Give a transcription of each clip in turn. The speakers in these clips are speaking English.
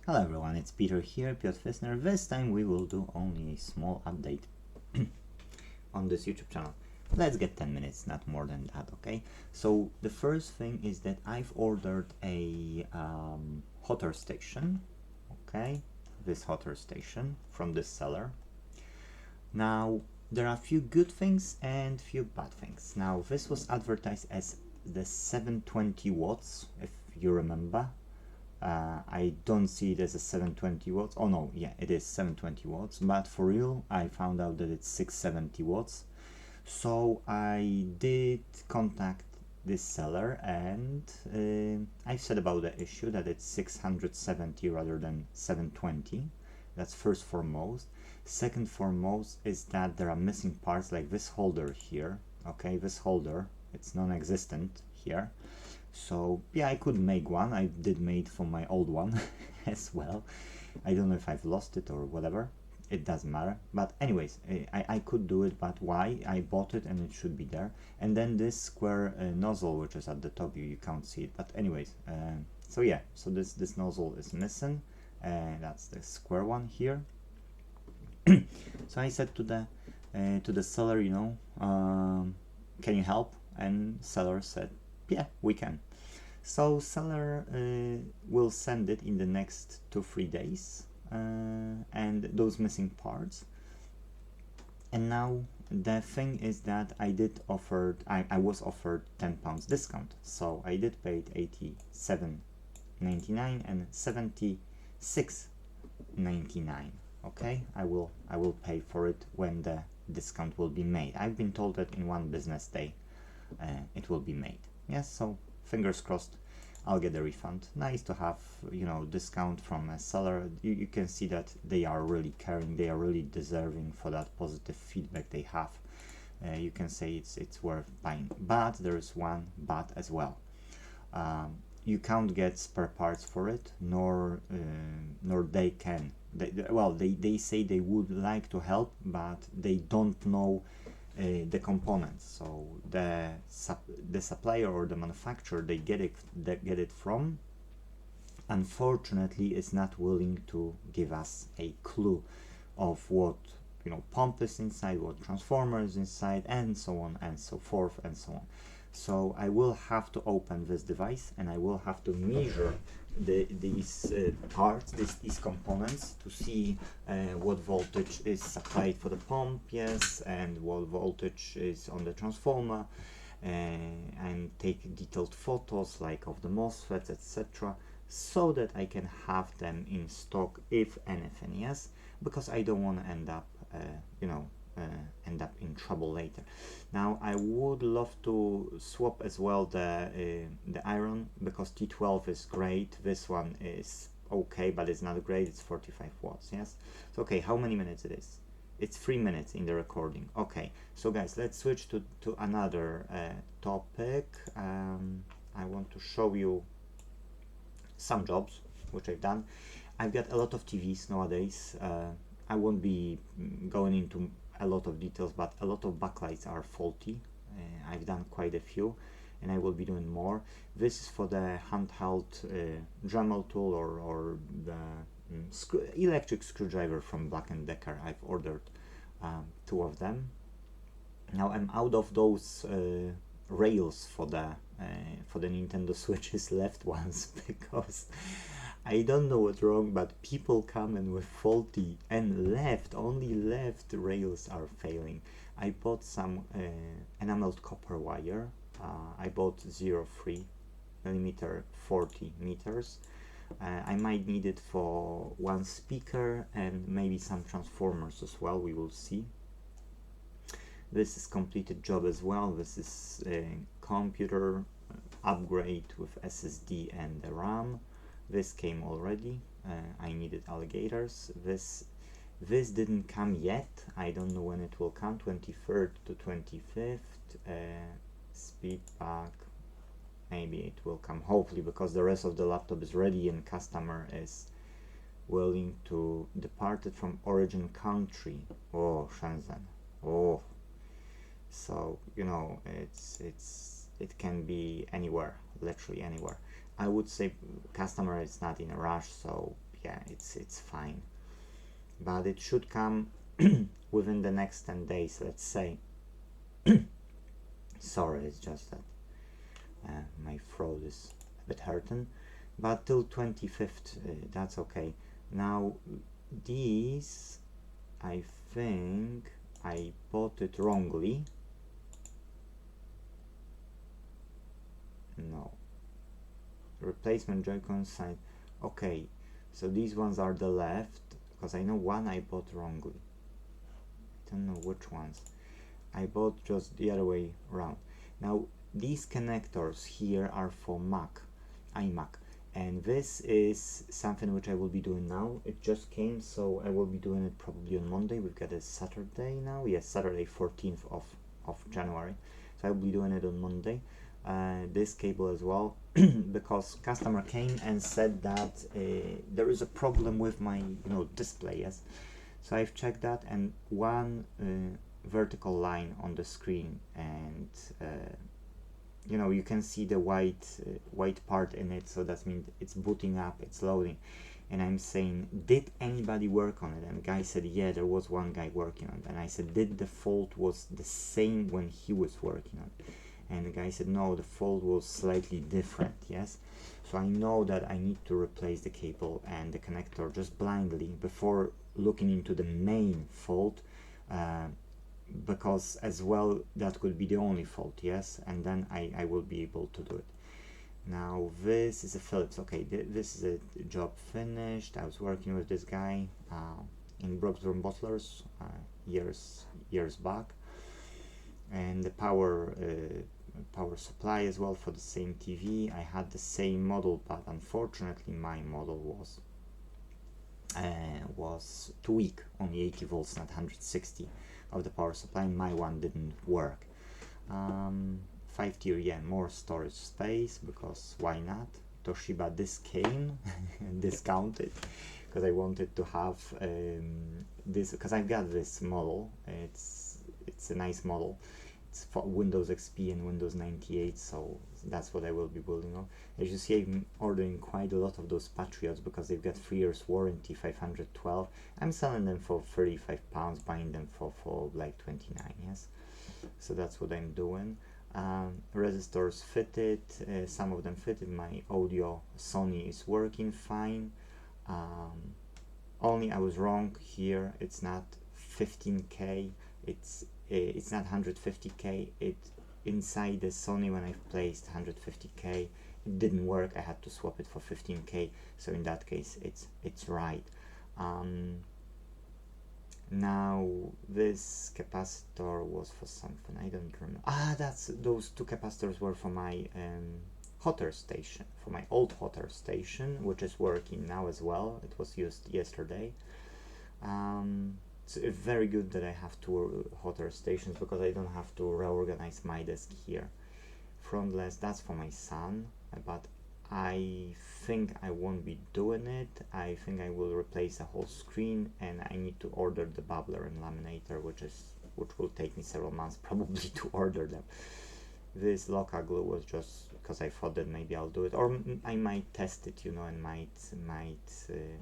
Hello everyone, it's Peter here, Piotr Fisner. This time we will do only a small update on this YouTube channel. Let's get 10 minutes, not more than that, okay? So the first thing is that I've ordered a hot air station, okay? This hot air station from this seller. Now, there are a few good things and few bad things. Now, this was advertised as the 720 watts, if you remember. I don't see it as a 720 watts. Oh no, yeah, it is 720 watts, but for real, I found out that it's 670 watts. So I did contact this seller and I said about the issue that it's 670 rather than 720. That's first foremost. Second foremost is that there are missing parts like this holder here. Okay, this holder, it's non-existent here. So yeah, I could make one. I did make for my old one as well. I don't know if I've lost it or whatever. It doesn't matter. But anyways, I could do it, but why? I bought it and it should be there. And then this square nozzle, which is at the top, you can't see it. But anyways, so yeah, so this nozzle is missing. That's the square one here. So I said to the seller, you know, can you help? And seller said, yeah, we can. So seller will send it in the next 2-3 days and those missing parts. And now the thing is that I was offered £10 discount, so I did pay $87.99 and $76.99. Okay, I will pay for it when the discount will be made. I've been told that in 1 business day it will be made. Yes, so fingers crossed I'll get a refund. Nice to have, you know, discount from a seller. You can see that they are really caring, they are really deserving for that positive feedback they have. You can say it's worth buying. But there is one but as well. You can't get spare parts for it, nor they can. They say they would like to help, but they don't know the components. So the supplier or the manufacturer they get it from, unfortunately, is not willing to give us a clue of what, you know, pump is inside, what transformer is inside, and so on and so forth and so on. So I will have to open this device and I will have to measure these parts, these components, to see what voltage is supplied for the pump, yes, and what voltage is on the transformer, and take detailed photos like of the MOSFETs, etc., so that I can have them in stock if anything, yes, because I don't want to end up, end up in trouble later. Now I would love to swap as well the iron, because T12 is great. This one is okay, but it's not great. It's 45 watts. Yes. So okay, how many minutes it is? It's 3 minutes in the recording. Okay, so guys, let's switch to another topic. I want to show you some jobs which I've done. I've got a lot of TVs nowadays. I won't be going into a lot of details, but a lot of backlights are faulty. I've done quite a few and I will be doing more. This is for the handheld Dremel tool or the electric screwdriver from Black & Decker. I've ordered 2 of them. Now I'm out of those rails for the Nintendo Switch's left ones, because I don't know what's wrong, but people come in with faulty and only left rails are failing. I bought some enameled copper wire. I bought 0.3 millimeter 40 meters. I might need it for 1 speaker and maybe some transformers as well, we will see. This is completed job as well. This is a computer upgrade with SSD and the RAM. This came already. I needed alligators. This didn't come yet. I don't know when it will come. 23rd to 25th. Speed pack. Maybe it will come, hopefully, because the rest of the laptop is ready and customer is willing to depart it from origin country. Oh, Shenzhen. Oh, so you know it can be anywhere, literally anywhere. I would say customer is not in a rush, so yeah, it's fine, but it should come within the next 10 days, let's say. Sorry, it's just that my throat is a bit hurting, but till 25th, that's okay. Now these, I think I bought it wrongly. No, replacement Joy-Con side. Okay, so these ones are the left, because I know one I bought wrongly. I don't know which ones. I bought just the other way around. Now these connectors here are for iMac, and this is something which I will be doing now. It just came, so I will be doing it probably on Monday. We've got a Saturday now. Yes, Saturday 14th of January, so I will be doing it on Monday. This cable as well, because customer came and said that there is a problem with my display. Yes, so I've checked that, and one vertical line on the screen, and you can see the white part in it, so that means it's booting up, it's loading. And I'm saying, did anybody work on it? And the guy said, yeah, there was one guy working on it. And I said, did the fault was the same when he was working on it? And the guy said, no, the fault was slightly different. Yes, so I know that I need to replace the cable and the connector just blindly before looking into the main fault, because as well that could be the only fault. Yes, and then I will be able to do it. Now this is a Philips. Okay, this is a job finished. I was working with this guy in Broxburn Bottlers years back, and the power supply as well for the same TV. I had the same model, but unfortunately my model was too weak, only 80 volts, not 160 of the power supply. My one didn't work. 5 tier, yeah, more storage space, because why not? Toshiba, this came discounted, because I wanted to have this, because I've got this model. It's a nice model. It's for Windows XP and Windows 98, so that's what I will be building on. As you see, I'm ordering quite a lot of those Patriots, because they've got 3 years warranty, 512. I'm selling them for £35, buying them for like 29. Yes, so that's what I'm doing. Resistors fitted, some of them fitted. My audio Sony is working fine. Only I was wrong here. It's not 15K. It's not 150K. It inside the Sony, when I've placed 150K, it didn't work. I had to swap it for 15K. So in that case, it's right. Now this capacitor was for something, I don't remember. Those two capacitors were for my hot air station, for my old hot air station, which is working now as well. It was used yesterday. So it's very good that I have two hot air stations, because I don't have to reorganize my desk here. Frontless, that's for my son, but I think I won't be doing it. I think I will replace the whole screen, and I need to order the bubbler and laminator, which will take me several months probably to order them. This Loca glue was just because I thought that maybe I'll do it, or I might test it, and might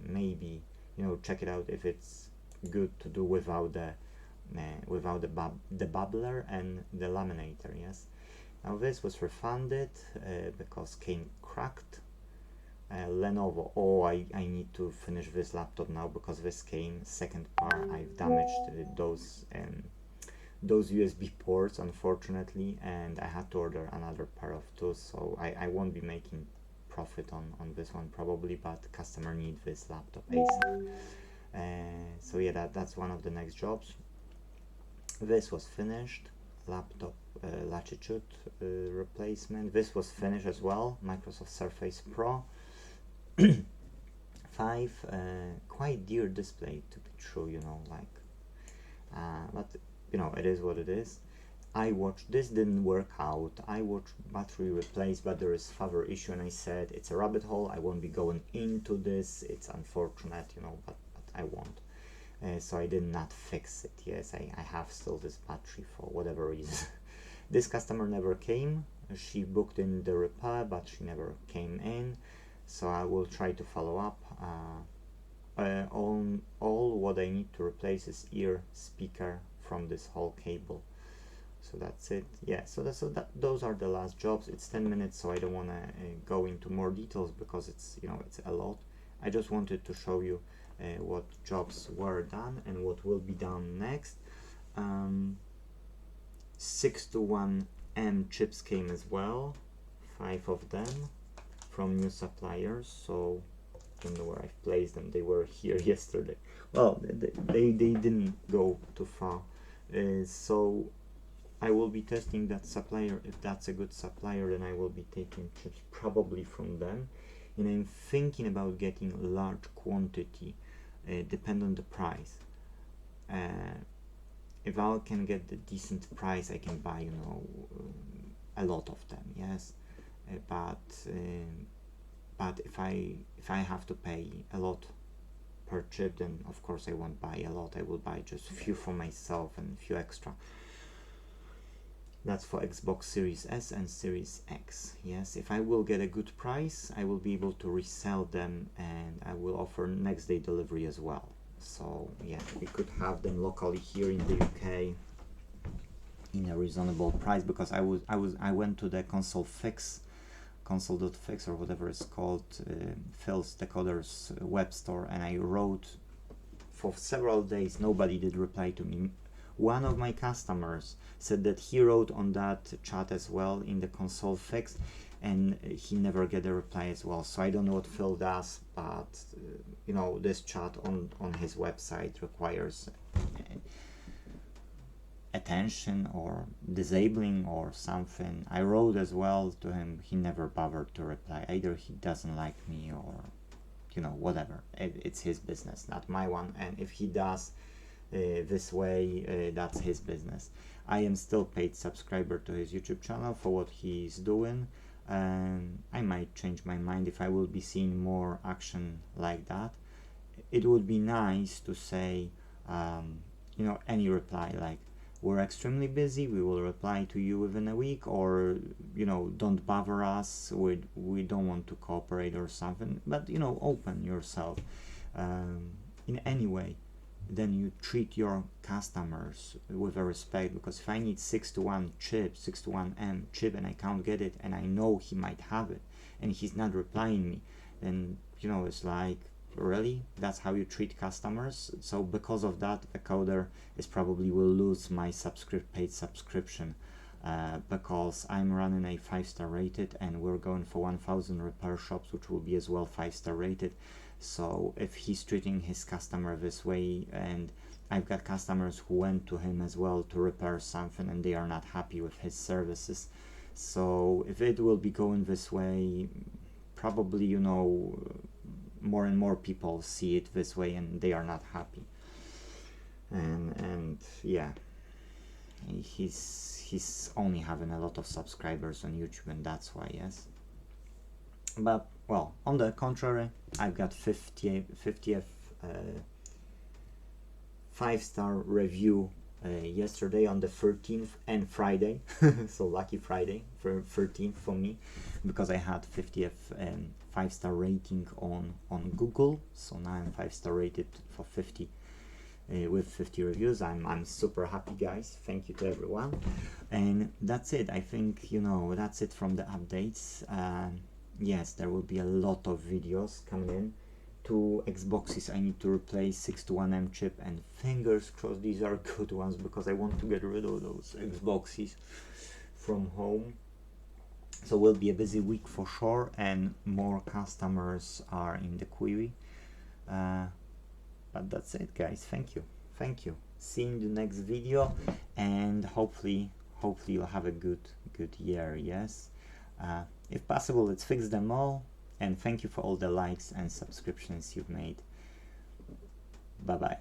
maybe check it out if it's good to do without the bubbler and the laminator. Yes. Now this was refunded because came cracked. Lenovo, I need to finish this laptop now, because this came second part. I've damaged those USB ports, unfortunately, and I had to order another pair of those, so I won't be making profit on this one probably, but the customer needs this laptop ASAP. So yeah, that's one of the next jobs. This was finished. Laptop latitude replacement. This was finished as well. Microsoft Surface Pro 5, quite dear display to be true, but it is what it is. I watched this, didn't work out. I watched battery replaced, but there is further issue, and I said it's a rabbit hole. I won't be going into this. It's unfortunate, but I won't. So I did not fix it. Yes, I have still this battery for whatever reason. This customer never came. She booked in the repair, but she never came in. So I will try to follow up. all what I need to replace is ear speaker from this whole cable. So that's it. Yeah, those are the last jobs. It's 10 minutes, so I don't want to go into more details because it's, you know, it's a lot. I just wanted to show you what jobs were done and what will be done next. 621M chips came as well, 5 of them from new suppliers. So I don't know where I've placed them. They were here yesterday. Well, they didn't go too far. So I will be testing that supplier. If that's a good supplier, then I will be taking chips probably from them. And I'm thinking about getting a large quantity, depend on the price. If I can get the decent price, I can buy, you know, a lot of them. Yes, but if I have to pay a lot per chip, then of course I won't buy a lot. I will buy just a few for myself and a few extra. That's for Xbox Series S and Series X. Yes, if I will get a good price, I will be able to resell them, and I will offer next day delivery as well. So yeah, we could have them locally here in the UK in a reasonable price, because I went to the console.fix or whatever it's called, Phil's Decoder's web store, and I wrote for several days. Nobody did reply to me. One of my customers said that he wrote on that chat as well in the console.fix, and he never get a reply as well. So I don't know what Phil does, but you know, this chat on his website requires attention or disabling or something. I wrote as well to him. He never bothered to reply. Either he doesn't like me, or you know, whatever. It's his business, not my one. And if he does this way, that's his business. I am still paid subscriber to his YouTube channel for what he's doing, and I might change my mind if I will be seeing more action like that. It would be nice to say, you know, any reply like, we're extremely busy, we will reply to you within a week, or you know, don't bother us, we don't want to cooperate or something. But you know, open yourself in any way. Then you treat your customers with a respect, because if I need 621 chip, 621M chip, and I can't get it, and I know he might have it, and he's not replying me, then you know, it's like, really, that's how you treat customers? So because of that, the coder is probably will lose my paid subscription, because I'm running a 5-star rated, and we're going for 1,000 repair shops, which will be as well 5-star rated. So if he's treating his customer this way, and I've got customers who went to him as well to repair something, and they are not happy with his services. So if it will be going this way, probably, you know, more and more people see it this way, and they are not happy. And yeah, he's only having a lot of subscribers on YouTube, and that's why. Yes, but well, on the contrary, I've got 50th 5-star review yesterday on the 13th and Friday. So lucky Friday for 13th for me, because I had 50th 5-star rating on Google. So now I'm 5-star rated for 50 with 50 reviews. I'm super happy, guys. Thank you to everyone. And that's it. I think, you know, that's it from the updates. Yes, there will be a lot of videos coming in. 2 Xboxes I need to replace, 621M chip, and fingers crossed these are good ones, because I want to get rid of those Xboxes from home. So will be a busy week for sure, and more customers are in the queue. But that's it, guys. Thank you. See you in the next video, and hopefully you'll have a good year. Yes. If possible, let's fix them all, and thank you for all the likes and subscriptions you've made. Bye bye.